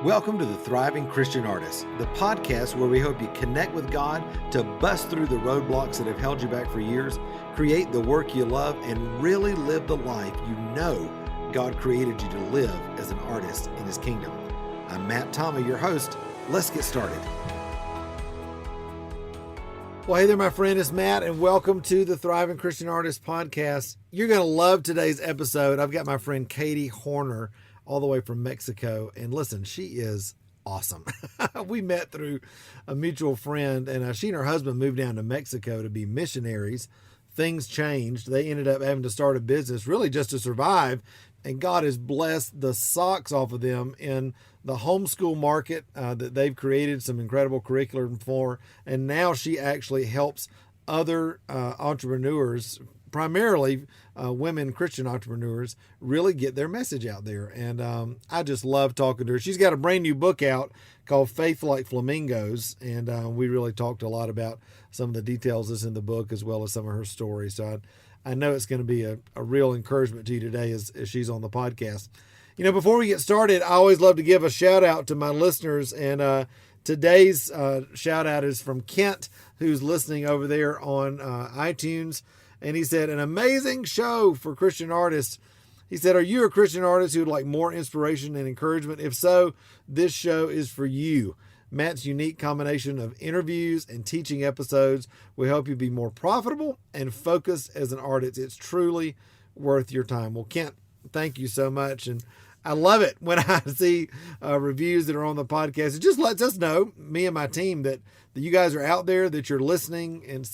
Welcome to the Thriving Christian Artist, the podcast where we hope you connect with God to bust through the roadblocks that have held you back for years, create the work you love, and really live the life you know God created you to live as an artist in His kingdom. I'm Matt Thomas, your host. Let's get started. Well, hey there, my friend. It's Matt, and welcome to the Thriving Christian Artist podcast. You're going to love today's episode. I've got my friend Katie Hornor all the way from Mexico. And listen, she is awesome. We met through a mutual friend, and she and her husband moved down to Mexico to be missionaries. Things changed. They ended up having to start a business really just to survive. And God has blessed the socks off of them in the homeschool market that they've created some incredible curriculum for. And now she actually helps other entrepreneurs, primarily women Christian entrepreneurs, really get their message out there. And I just love talking to her. She's got a brand new book out called Like Flamingos. And we really talked a lot about some of the details that's in the book as well as some of her stories. So I know it's going to be a real encouragement to you today as she's on the podcast. You know, before we get started, I always love to give a shout out to my listeners. And today's shout out is from Kent, who's listening over there on iTunes. And he said, an amazing show for Christian artists. He said, are you a Christian artist who would like more inspiration and encouragement? If so, this show is for you. Matt's unique combination of interviews and teaching episodes will help you be more profitable and focused as an artist. It's truly worth your time. Well, Kent, thank you so much. And I love it when I see reviews that are on the podcast. It just lets us know, me and my team, that you guys are out there, that you're listening. And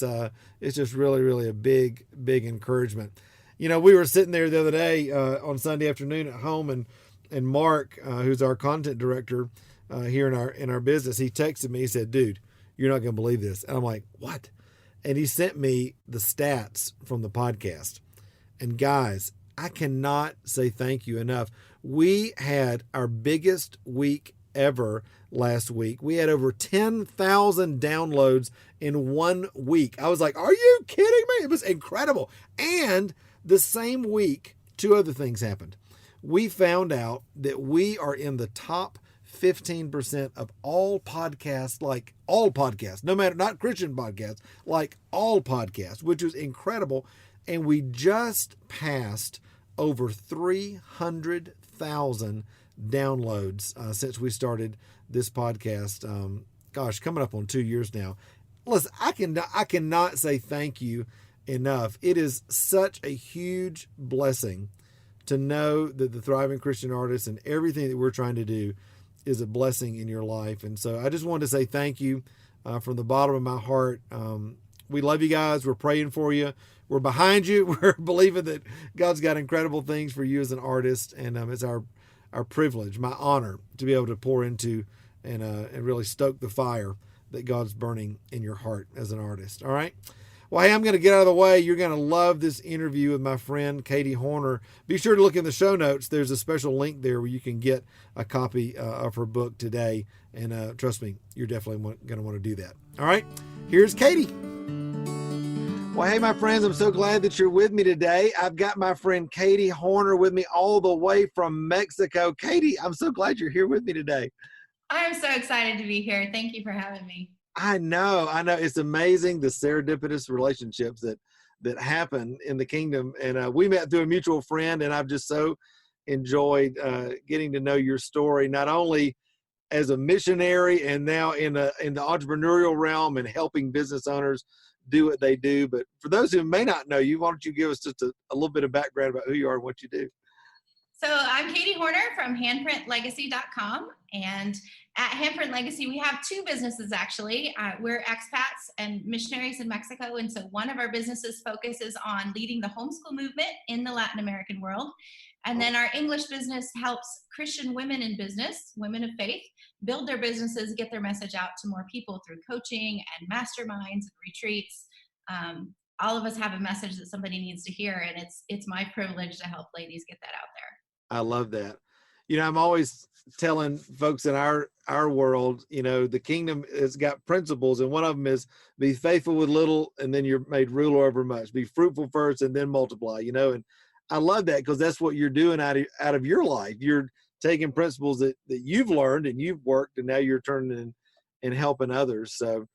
it's just really, really a big, big encouragement. You know, we were sitting there the other day on Sunday afternoon at home, and Mark, who's our content director here in our business, he texted me. He said, dude, you're not going to believe this. And I'm like, what? And he sent me the stats from the podcast. And guys, I cannot say thank you enough. We had our biggest week ever last week. We had over 10,000 downloads in 1 week. I was like, are you kidding me? It was incredible. And the same week, two other things happened. We found out that we are in the top 15% of all podcasts, like all podcasts, no matter, not Christian podcasts, like all podcasts, which was incredible. And we just passed over 300,000 downloads since we started this podcast. Coming up on 2 years now. Listen, I cannot say thank you enough. It is such a huge blessing to know that the Thriving Christian Artist and everything that we're trying to do is a blessing in your life. And so I just wanted to say thank you from the bottom of my heart. We love you guys. We're praying for you. We're behind you. We're believing that God's got incredible things for you as an artist. And it's our privilege, my honor, to be able to pour into and really stoke the fire that God's burning in your heart as an artist. All right. Well, hey, I'm going to get out of the way. You're going to love this interview with my friend, Katie Hornor. Be sure to look in the show notes. There's a special link there where you can get a copy of her book today. And trust me, you're definitely going to want to do that. All right. Here's Katie. Well, hey, my friends, I'm so glad that you're with me today. I've got my friend Katie Hornor with me all the way from Mexico. Katie, I'm so glad you're here with me today. I'm so excited to be here. Thank you for having me. I know. It's amazing the serendipitous relationships that happen in the kingdom. And we met through a mutual friend, and I've just so enjoyed getting to know your story, not only as a missionary and now in the entrepreneurial realm and helping business owners do what they do. But for those who may not know you, why don't you give us just a little bit of background about who you are and what you do? So I'm Katie Hornor from handprintlegacy.com. And at Handprint Legacy, we have two businesses, actually. We're expats and missionaries in Mexico. And so one of our businesses focuses on leading the homeschool movement in the Latin American world. And then our English business helps Christian women in business, women of faith, build their businesses, get their message out to more people through coaching and masterminds and retreats. All of us have a message that somebody needs to hear, and it's my privilege to help ladies get that out there. I love that. You know, I'm always telling folks in our world, you know, the kingdom has got principles, and one of them is be faithful with little, and then you're made ruler over much. Be fruitful first, and then multiply. You know, and I love that because that's what you're doing out of your life. You're taking principles that you've learned and you've worked, and now you're turning and helping others. So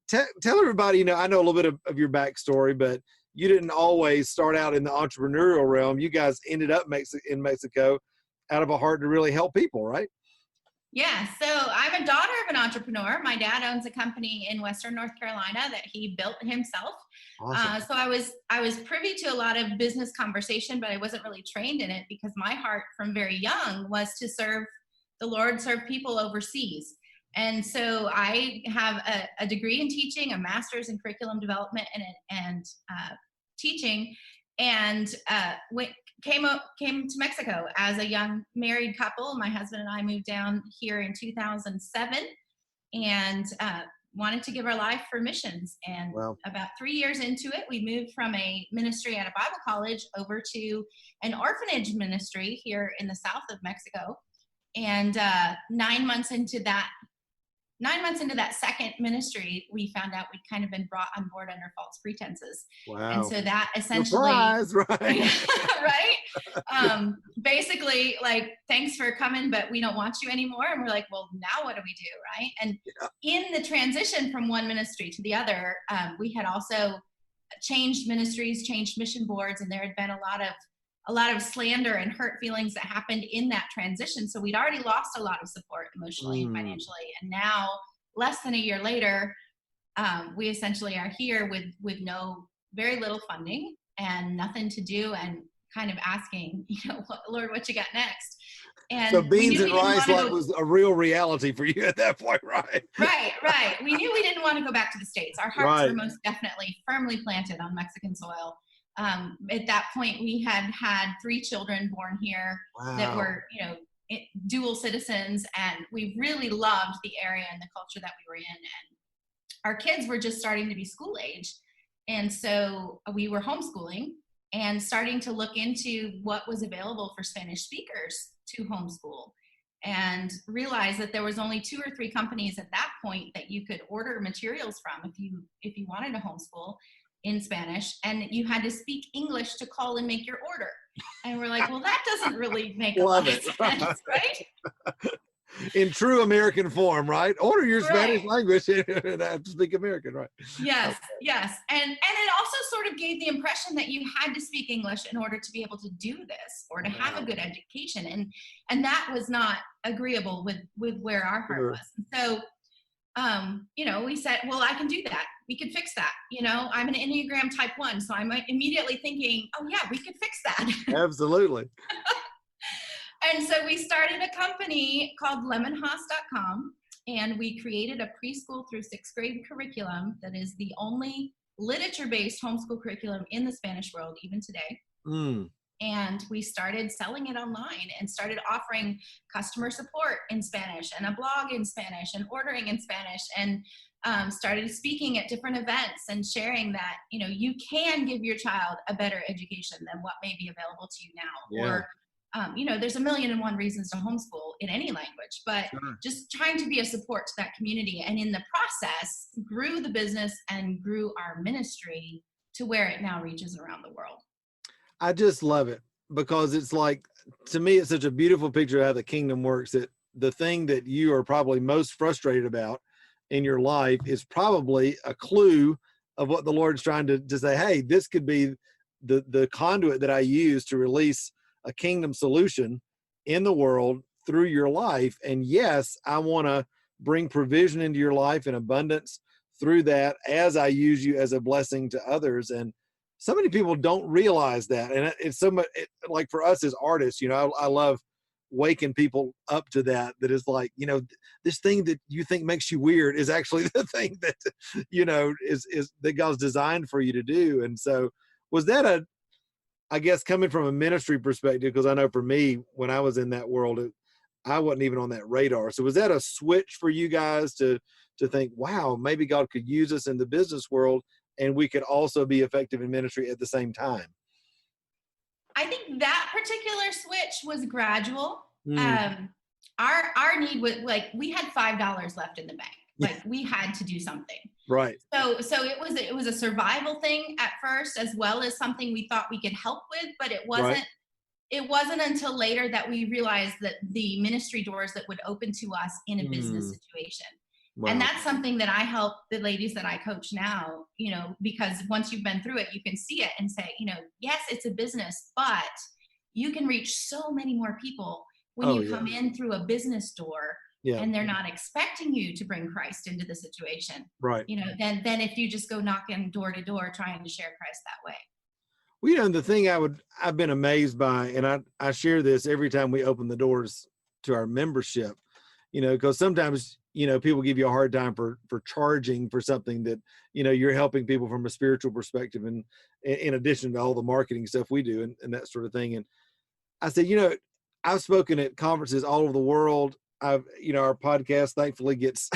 tell everybody, I know a little bit of your backstory, but you didn't always start out in the entrepreneurial realm. You guys ended up in Mexico out of a heart to really help people, right? Yeah, so I'm a daughter of an entrepreneur. My dad owns a company in Western North Carolina that he built himself. Awesome. So I was privy to a lot of business conversation, but I wasn't really trained in it because my heart from very young was to serve the Lord, serve people overseas. And so I have a degree in teaching, a master's in curriculum development and teaching, and came to Mexico as a young married couple. My husband and I moved down here in 2007 and wanted to give our life for missions. And Wow. about 3 years into it, we moved from a ministry at a Bible college over to an orphanage ministry here in the south of Mexico. And 9 months into that second ministry, we found out we'd kind of been brought on board under false pretenses. Wow. And so that essentially, surprise, right? right? Basically, like, thanks for coming, but we don't want you anymore. And we're like, well, now what do we do, right? And in the transition from one ministry to the other, we had also changed ministries, changed mission boards, and there had been a lot of slander and hurt feelings that happened in that transition. So we'd already lost a lot of support emotionally and financially. And now, less than a year later, we essentially are here with very little funding and nothing to do, and kind of asking, Lord, what you got next? And so beans and rice was a real reality for you at that point, right? Right. We knew we didn't want to go back to the States. Our hearts were most definitely firmly planted on Mexican soil. At that point, we had 3 children born here that were, dual citizens, and we really loved the area and the culture that we were in. And our kids were just starting to be school age. And so we were homeschooling and starting to look into what was available for Spanish speakers to homeschool, and realized that there was only 2 or 3 companies at that point that you could order materials from if you wanted to homeschool in Spanish, and you had to speak English to call and make your order. And we're like, well, that doesn't really make a lot of sense, right? In true American form, right? Order your Spanish language and I have to speak American, right? Yes. And it also sort of gave the impression that you had to speak English in order to be able to do this or to have a good education. And that was not agreeable with where our heart was. And so we said, well, I can do that. We could fix that. I'm an Enneagram type 1. So I'm immediately thinking, oh yeah, we could fix that. Absolutely. And so we started a company called lemonhaus.com, and we created a preschool through 6th grade curriculum that is the only literature-based homeschool curriculum in the Spanish world, even today. And we started selling it online and started offering customer support in Spanish and a blog in Spanish and ordering in Spanish, and started speaking at different events and sharing that, you can give your child a better education than what may be available to you now. Or, there's 1,000,001 reasons to homeschool in any language, but just trying to be a support to that community. And in the process, grew the business and grew our ministry to where it now reaches around the world. I just love it, because it's like, to me, it's such a beautiful picture of how the kingdom works, that the thing that you are probably most frustrated about in your life is probably a clue of what the Lord's trying to say, hey, this could be the conduit that I use to release a kingdom solution in the world through your life. And yes, I want to bring provision into your life in abundance through that as I use you as a blessing to others. And so many people don't realize that. And it's so much like for us as artists, I love waking people up to that is like, this thing that you think makes you weird is actually the thing that, is that God's designed for you to do. And so was that I guess coming from a ministry perspective, because I know for me, when I was in that world, I wasn't even on that radar. So was that a switch for you guys to think, wow, maybe God could use us in the business world and we could also be effective in ministry at the same time? I think that particular switch was gradual. Our need was like, we had $5 left in the bank. Like, we had to do something. Right. So it was a survival thing at first, as well as something we thought we could help with, but it wasn't it wasn't until later that we realized that the ministry doors that would open to us in a business Mm, situation. And wow. that's something that I help the ladies that I coach now, because once you've been through it, you can see it and say, yes, it's a business, but you can reach so many more people when Oh you yeah. come in through a business door Yeah. and they're not expecting you to bring Christ into the situation. Right. Then if you just go knocking door to door trying to share Christ that way. Well, the thing I've been amazed by, and I share this every time we open the doors to our membership, because sometimes, people give you a hard time for charging for something that, you're helping people from a spiritual perspective, and in addition to all the marketing stuff we do and that sort of thing. And I said, I've spoken at conferences all over the world. Our podcast thankfully gets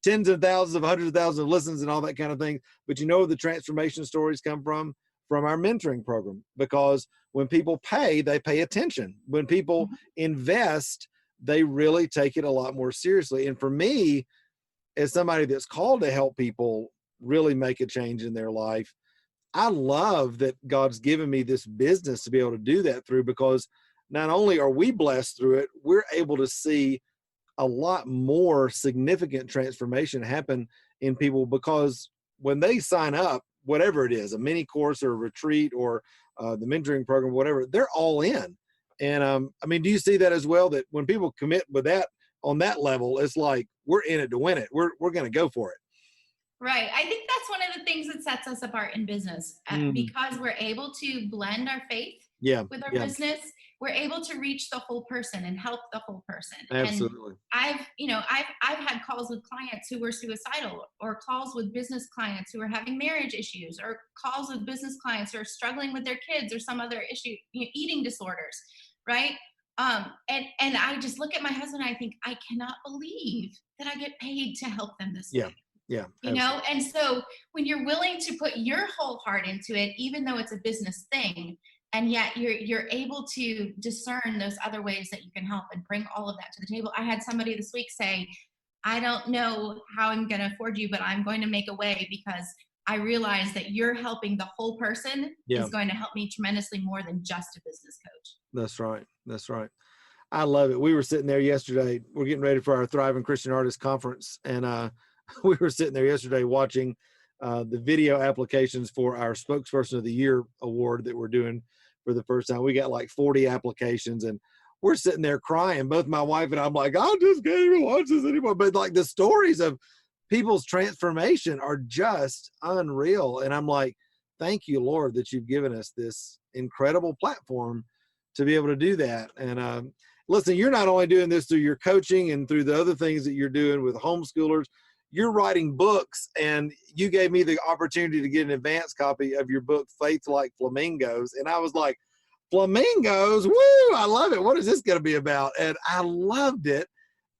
tens of thousands of hundreds of thousands of listens and all that kind of thing. But the transformation stories come from our mentoring program, because when people pay, they pay attention. When people invest, they really take it a lot more seriously. And for me, as somebody that's called to help people really make a change in their life, I love that God's given me this business to be able to do that through, because not only are we blessed through it, we're able to see a lot more significant transformation happen in people, because when they sign up, whatever it is, a mini course or a retreat or the mentoring program, whatever, they're all in. And do you see that as well? That when people commit with that on that level, it's like we're in it to win it. We're going to go for it. Right. I think that's one of the things that sets us apart in business, because we're able to blend our faith with our business. We're able to reach the whole person and help the whole person. Absolutely. And I've had calls with clients who were suicidal, or calls with business clients who are having marriage issues, or calls with business clients who are struggling with their kids or some other issue, eating disorders. Right. And I just look at my husband and I think, I cannot believe that I get paid to help them this way. Yeah. And so when you're willing to put your whole heart into it, even though it's a business thing, and yet you're able to discern those other ways that you can help and bring all of that to the table. I had somebody this week say, I don't know how I'm going to afford you, but I'm going to make a way, because I realize that you're helping the whole person is going to help me tremendously more than just a business coach. That's right. I love it. We were sitting there yesterday. We're getting ready for our Thriving Christian Artists Conference. And we were sitting there yesterday watching the video applications for our Spokesperson of the Year award that we're doing for the first time. We got like 40 applications, and we're sitting there crying. Both my wife and I'm like, I just can't even watch this anymore. But like the stories of people's transformation are just unreal. And I'm like, thank you, Lord, that you've given us this incredible platform to be able to do that. And listen, you're not only doing this through your coaching and through the other things that you're doing with homeschoolers, you're writing books, and you gave me the opportunity to get an advanced copy of your book, Faith Like Flamingos. And I was like, flamingos, woo, I love it. What is this going to be about? And I loved it.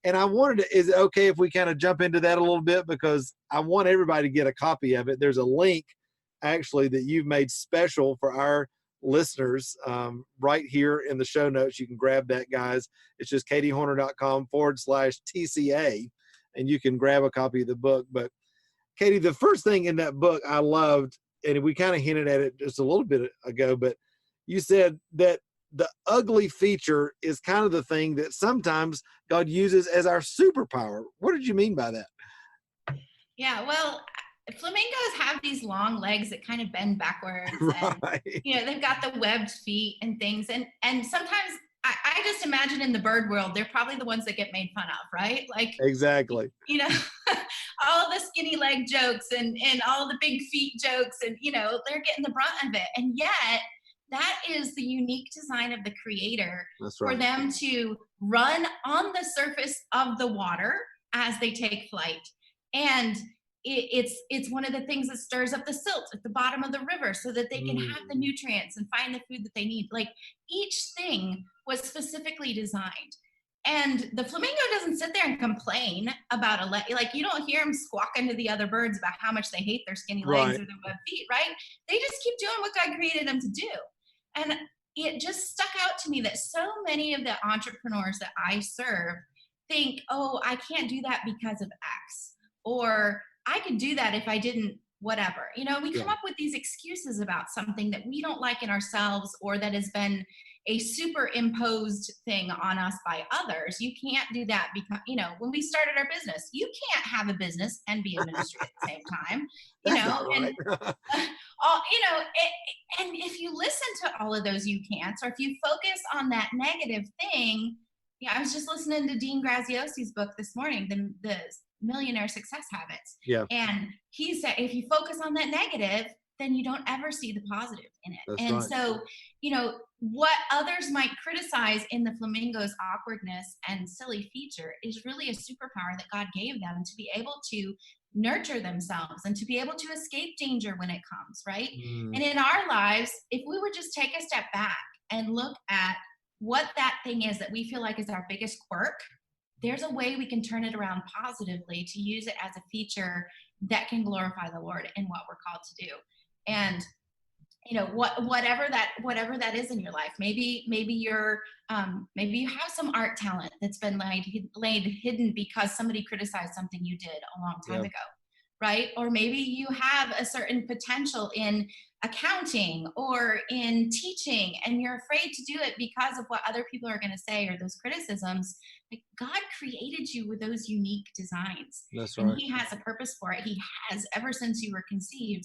And I wanted to, is it okay if we kind of jump into that a little bit? Because I want everybody to get a copy of it. There's a link actually that you've made special for our listeners right here in the show notes. You can grab that, guys. It's just katiehornor.com/TCA. And you can grab a copy of the book. But Katie, the first thing in that book I loved, and we kind of hinted at it just a little bit ago, but you said that the ugly feature is kind of the thing that sometimes God uses as our superpower. What did you mean by that? Yeah, well, flamingos have these long legs that kind of bend backwards. Right. And, they've got the webbed feet and things. And sometimes I just imagine in the bird world, they're probably the ones that get made fun of, right? Like, exactly. All the skinny leg jokes and all the big feet jokes, and, they're getting the brunt of it. And yet that is the unique design of the creator. That's right. For them to run on the surface of the water as they take flight. And it's one of the things that stirs up the silt at the bottom of the river so that they can have the nutrients and find the food that they need. Like, each thing was specifically designed. And the flamingo doesn't sit there and complain about a leg. Like, you don't hear them squawking to the other birds about how much they hate their skinny legs or their webbed feet, right? They just keep doing what God created them to do. And it just stuck out to me that so many of the entrepreneurs that I serve think, oh, I can't do that because of X. Or I could do that if I didn't whatever. You know, we come up with these excuses about something that we don't like in ourselves, or that has been a superimposed thing on us by others. You can't do that because, you know, when we started our business, you can't have a business and be a ministry at the same time, you That's know, not right. and all, you know, and if you listen to all of those you can't, or if you focus on that negative thing, yeah, I was just listening to Dean Graziosi's book this morning, the Millionaire Success Habits. Yeah, And he said, if you focus on that negative, then you don't ever see the positive in it. that's And right. so, you know, what others might criticize in the flamingos' awkwardness and silly feature is really a superpower that God gave them to be able to nurture themselves and to be able to escape danger when it comes, right? Mm, And in our lives, if we would just take a step back and look at what that thing is that we feel like is our biggest quirk, there's a way we can turn it around positively to use it as a feature that can glorify the Lord in what we're called to do. And you know, whatever that is in your life, maybe you're maybe you have some art talent that's been laid hidden because somebody criticized something you did a long time ago, right? Or maybe you have a certain potential in accounting or in teaching, and you're afraid to do it because of what other people are going to say or those criticisms. Like, God created you with those unique designs, that's and right. He has a purpose for it. He has ever since you were conceived.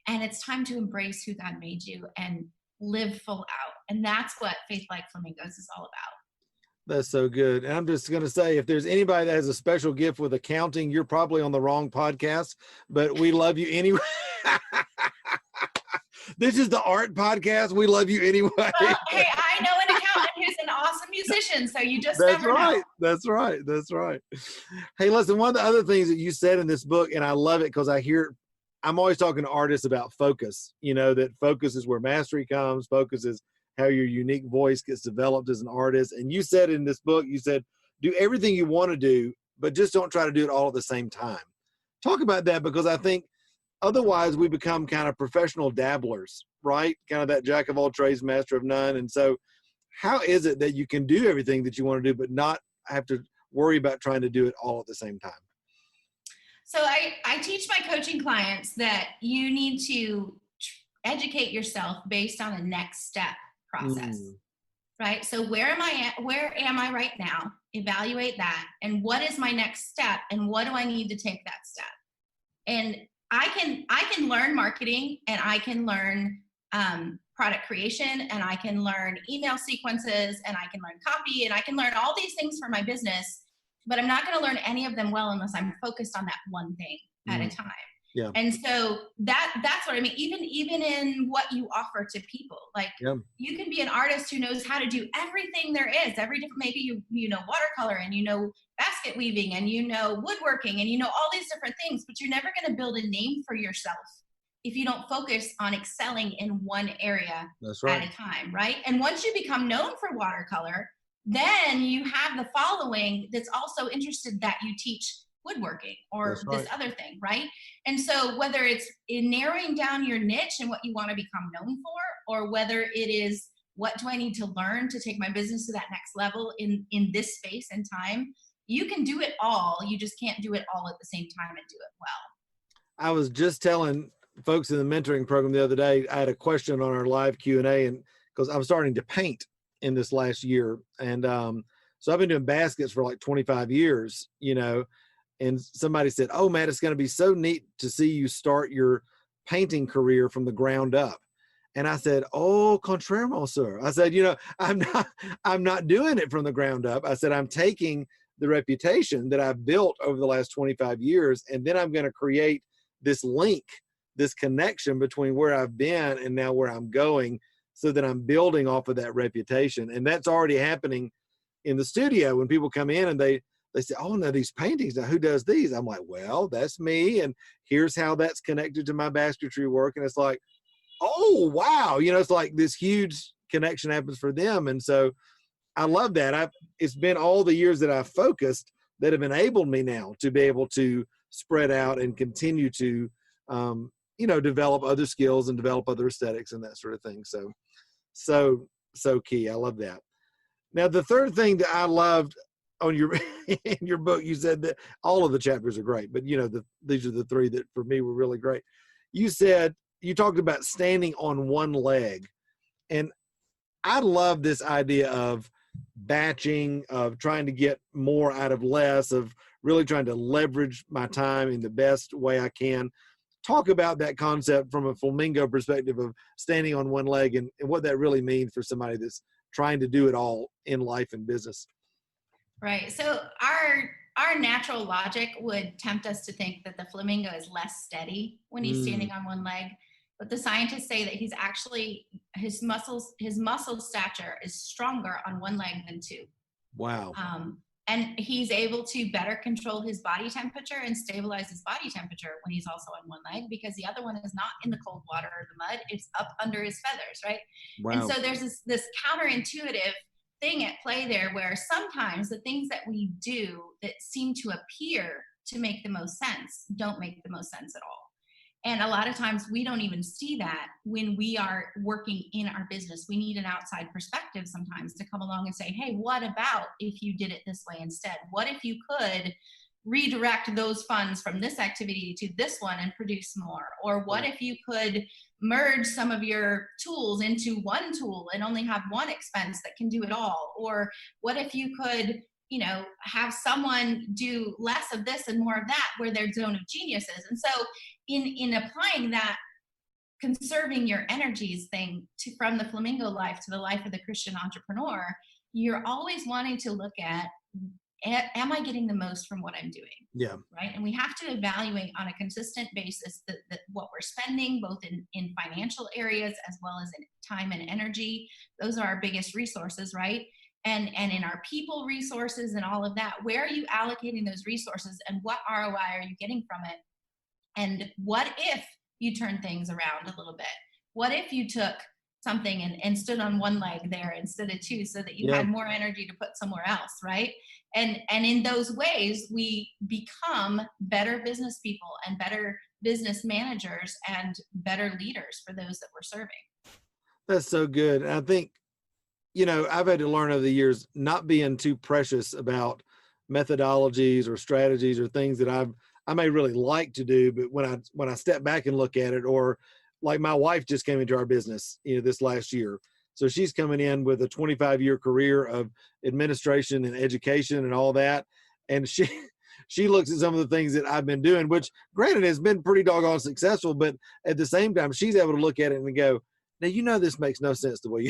And it's time to embrace who God made you and live full out. And that's what Faith Like Flamingos is all about. That's so good. And I'm just going to say, if there's anybody that has a special gift with accounting, you're probably on the wrong podcast, but we love you anyway. This is the art podcast. We love you anyway. Well, hey, I know an accountant who's an awesome musician, so you just That's never right. know. That's right. That's right. Hey, listen, one of the other things that you said in this book, and I love it because I hear, I'm always talking to artists about focus, you know, that focus is where mastery comes. Focus is how your unique voice gets developed as an artist. And you said in this book, you said, do everything you want to do, but just don't try to do it all at the same time. Talk about that, because I think otherwise we become kind of professional dabblers, right? Kind of that jack of all trades, master of none. And so how is it that you can do everything that you want to do, but not have to worry about trying to do it all at the same time? So I teach my coaching clients that you need to educate yourself based on a next step process, right? So where am I right now? Evaluate that. And what is my next step? And what do I need to take that step? And I can learn marketing, and I can learn product creation, and I can learn email sequences, and I can learn copy, and I can learn all these things for my business, but I'm not going to learn any of them well unless I'm focused on that one thing at a time. Yeah. And so that's what I mean. Even in what you offer to people, like you can be an artist who knows how to do everything there is, every different, maybe you know watercolor, and you know basket weaving, and you know woodworking, and you know all these different things, but you're never going to build a name for yourself if you don't focus on excelling in one area at a time, right? And once you become known for watercolor, then you have the following that's also interested that you teach woodworking or this other thing, right? And so whether it's in narrowing down your niche and what you want to become known for, or whether it is what do I need to learn to take my business to that next level in this space and time, you can do it all. You just can't do it all at the same time and do it well. I was just telling folks in the mentoring program the other day, I had a question on our live Q&A, and because I'm starting to paint in this last year. And so I've been doing baskets for like 25 years, you know, and somebody said, oh, Matt, it's going to be so neat to see you start your painting career from the ground up. And I said, oh, contraire, sir. I said, you know, I'm not doing it from the ground up. I said, I'm taking the reputation that I've built over the last 25 years, and then I'm going to create this link, this connection between where I've been and now where I'm going, so that I'm building off of that reputation. And that's already happening in the studio when people come in and they say, oh, no, these paintings, now who does these? I'm like, well, that's me. And here's how that's connected to my basketry work. And it's like, oh, wow. You know, it's like this huge connection happens for them. And so I love that. It's been all the years that I've focused that have enabled me now to be able to spread out and continue to, you know, develop other skills and develop other aesthetics and that sort of thing. So key. I love that. Now, the third thing that I loved on in your book, you said that all of the chapters are great, but you know, these are the three that for me were really great. you talked about standing on one leg, and I love this idea of batching, of trying to get more out of less, of really trying to leverage my time in the best way I can. Talk about that concept from a flamingo perspective of standing on one leg, and what that really means for somebody that's trying to do it all in life and business. Right. So our natural logic would tempt us to think that the flamingo is less steady when he's standing on one leg. But the scientists say that he's actually, his muscle stature is stronger on one leg than two. Wow. And he's able to better control his body temperature and stabilize his body temperature when he's also on one leg, because the other one is not in the cold water or the mud. It's up under his feathers, right? Wow. And so there's this counterintuitive thing at play there, where sometimes the things that we do that seem to appear to make the most sense don't make the most sense at all. And a lot of times we don't even see that when we are working in our business. We need an outside perspective sometimes to come along and say, hey, what about if you did it this way instead? What if you could redirect those funds from this activity to this one and produce more? Or what if you could merge some of your tools into one tool and only have one expense that can do it all? Or what if you could, have someone do less of this and more of that where their zone of genius is? And so in applying that conserving your energies thing from the flamingo life to the life of the Christian entrepreneur, you're always wanting to look at, am I getting the most from what I'm doing? Yeah. Right. And we have to evaluate on a consistent basis that what we're spending, both in financial areas as well as in time and energy. Those are our biggest resources, right? And in our people resources and all of that, where are you allocating those resources and what ROI are you getting from it? And what if you turn things around a little bit? What if you took something and stood on one leg there instead of two, so that you had more energy to put somewhere else, right? And in those ways, we become better business people and better business managers and better leaders for those that we're serving. That's so good. And I think, I've had to learn over the years not being too precious about methodologies or strategies or things that I may really like to do, but when I step back and look at it, or like my wife just came into our business, this last year. So she's coming in with a 25-year career of administration and education and all that. And she looks at some of the things that I've been doing, which granted has been pretty doggone successful, but at the same time, she's able to look at it and go, now, this makes no sense the way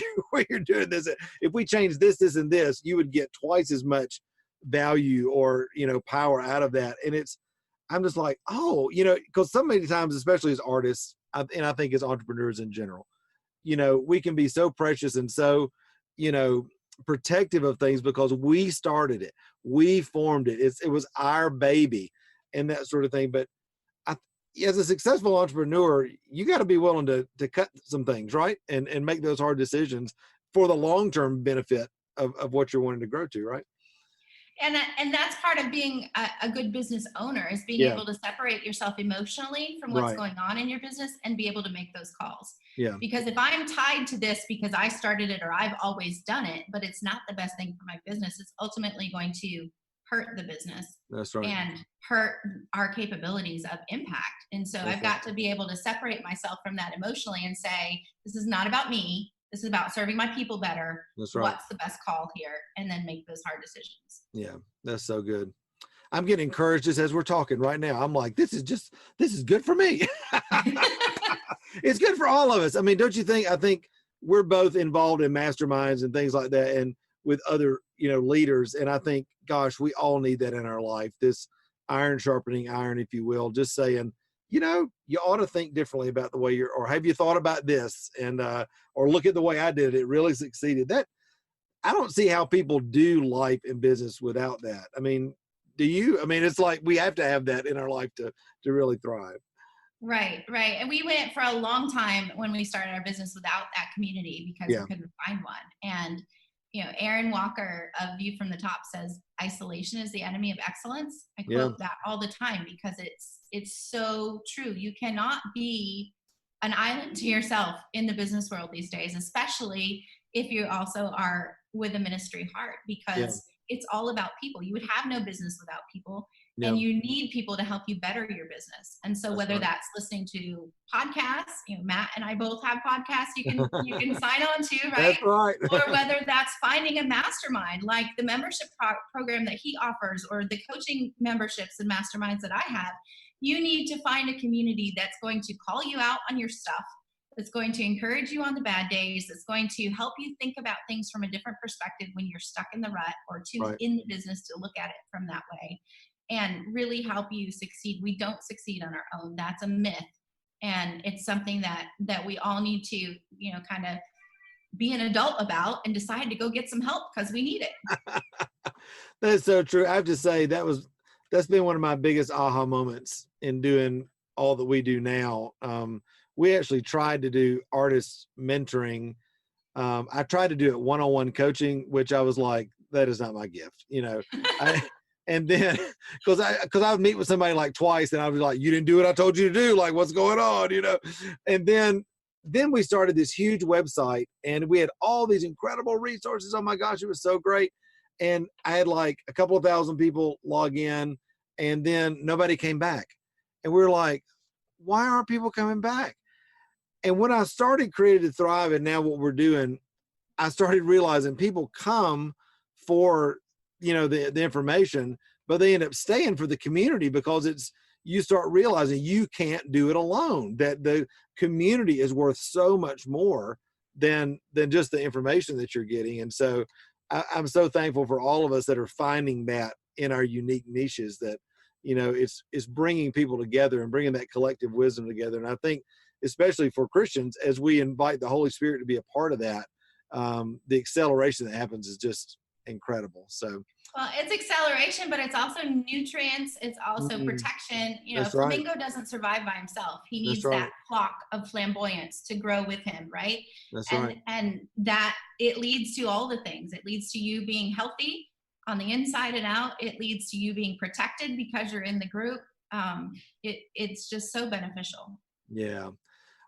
you're doing this. If we change this, and this, you would get twice as much value or, power out of that. And I'm just like, because so many times, especially as artists, and I think as entrepreneurs in general, we can be so precious and so, protective of things because we started it, we formed it. It was our baby and that sort of thing. But as a successful entrepreneur, you got to be willing to cut some things, right? And make those hard decisions for the long-term benefit of what you're wanting to grow to, right? And that's part of being a good business owner, is being able to separate yourself emotionally from what's going on in your business and be able to make those calls. Yeah. Because if I'm tied to this because I started it or I've always done it, but it's not the best thing for my business, it's ultimately going to hurt the business. That's right. And hurt our capabilities of impact. And so I've got to be able to separate myself from that emotionally and say, this is not about me. This is about serving my people better. That's right. What's the best call here? And then make those hard decisions. Yeah, that's so good. I'm getting encouraged just as we're talking right now. I'm like, this is good for me. It's good for all of us. I mean, don't you think? I think we're both involved in masterminds and things like that, and with other, leaders. And I think, gosh, we all need that in our life. This iron sharpening iron, if you will, just saying, you ought to think differently about the way or have you thought about this? And, or look at the way I did it. It really succeeded. That I don't see how people do life and business without that. I mean, do you? I mean, it's like we have to have that in our life to really thrive. Right. And we went for a long time when we started our business without that community because we couldn't find one. And, Aaron Walker of View from the Top says, isolation is the enemy of excellence. I quote that all the time because it's so true. You cannot be an island to yourself in the business world these days, especially if you also are with a ministry heart, because it's all about people. You would have no business without people. and you need people to help you better your business. And so whether that's listening to podcasts, Matt and I both have podcasts you can sign on to, right? That's right. Or whether that's finding a mastermind like the membership program that he offers, or the coaching memberships and masterminds that I have. You need to find a community that's going to call you out on your stuff, that's going to encourage you on the bad days, that's going to help you think about things from a different perspective when you're stuck in the rut, or in the business to look at it from that way, and really help you succeed. We don't succeed on our own. That's a myth. And it's something that we all need to, kind of be an adult about and decide to go get some help, because we need it. That's so true. I have to say that's been one of my biggest aha moments in doing all that we do now. We actually tried to do artist mentoring. I tried to do it one-on-one coaching, which I was like, that is not my gift, and then because I would meet with somebody like twice, and I was like, you didn't do what I told you to do. Like, what's going on, And then we started this huge website, and we had all these incredible resources. Oh my gosh, it was so great. And I had like a couple of thousand people log in, and then nobody came back. And we were like, why aren't people coming back? And when I started Created to Thrive, and now what we're doing, I started realizing people come for, the information, but they end up staying for the community, because you start realizing you can't do it alone, that the community is worth so much more than just the information that you're getting. And so I'm so thankful for all of us that are finding that in our unique niches, that, it's bringing people together and bringing that collective wisdom together. And I think, especially for Christians, as we invite the Holy Spirit to be a part of that, the acceleration that happens is just incredible. So, well, it's acceleration, but it's also nutrients. It's also protection. A flamingo doesn't survive by himself. He needs that flock of flamboyance to grow with him, right? And that it leads to all the things. It leads to you being healthy on the inside and out. It leads to you being protected because you're in the group. It's just so beneficial. Yeah.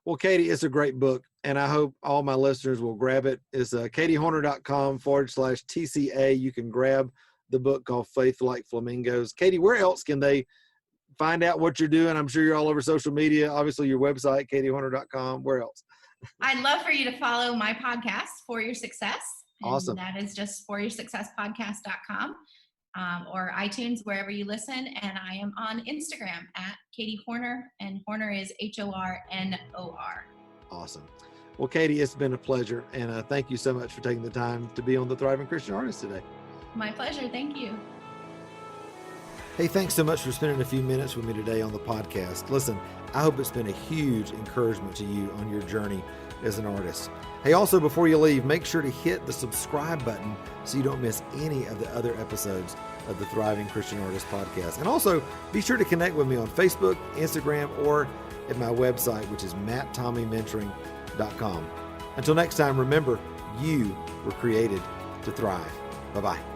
Well, Katie, it's a great book, and I hope all my listeners will grab it. It's katiehornor.com/TCA. You can grab the book called Faith Like Flamingos. Katie, where else can they find out what you're doing? I'm sure you're all over social media. Obviously, your website, katiehornor.com. Where else? I'd love for you to follow my podcast, For Your Success. And awesome. That is just foryoursuccesspodcast.com. Or iTunes, wherever you listen. And I am on Instagram at Katie Hornor, and Hornor is HORNOR. Awesome. Well, Katie, it's been a pleasure. And thank you so much for taking the time to be on the Thriving Christian Artist today. My pleasure. Thank you. Hey, thanks so much for spending a few minutes with me today on the podcast. Listen, I hope it's been a huge encouragement to you on your journey as an artist. Hey, also, before you leave, make sure to hit the subscribe button so you don't miss any of the other episodes of the Thriving Christian Artist podcast. And also, be sure to connect with me on Facebook, Instagram, or at my website, which is matttommymentoring.com. Until next time, remember, you were created to thrive. Bye-bye.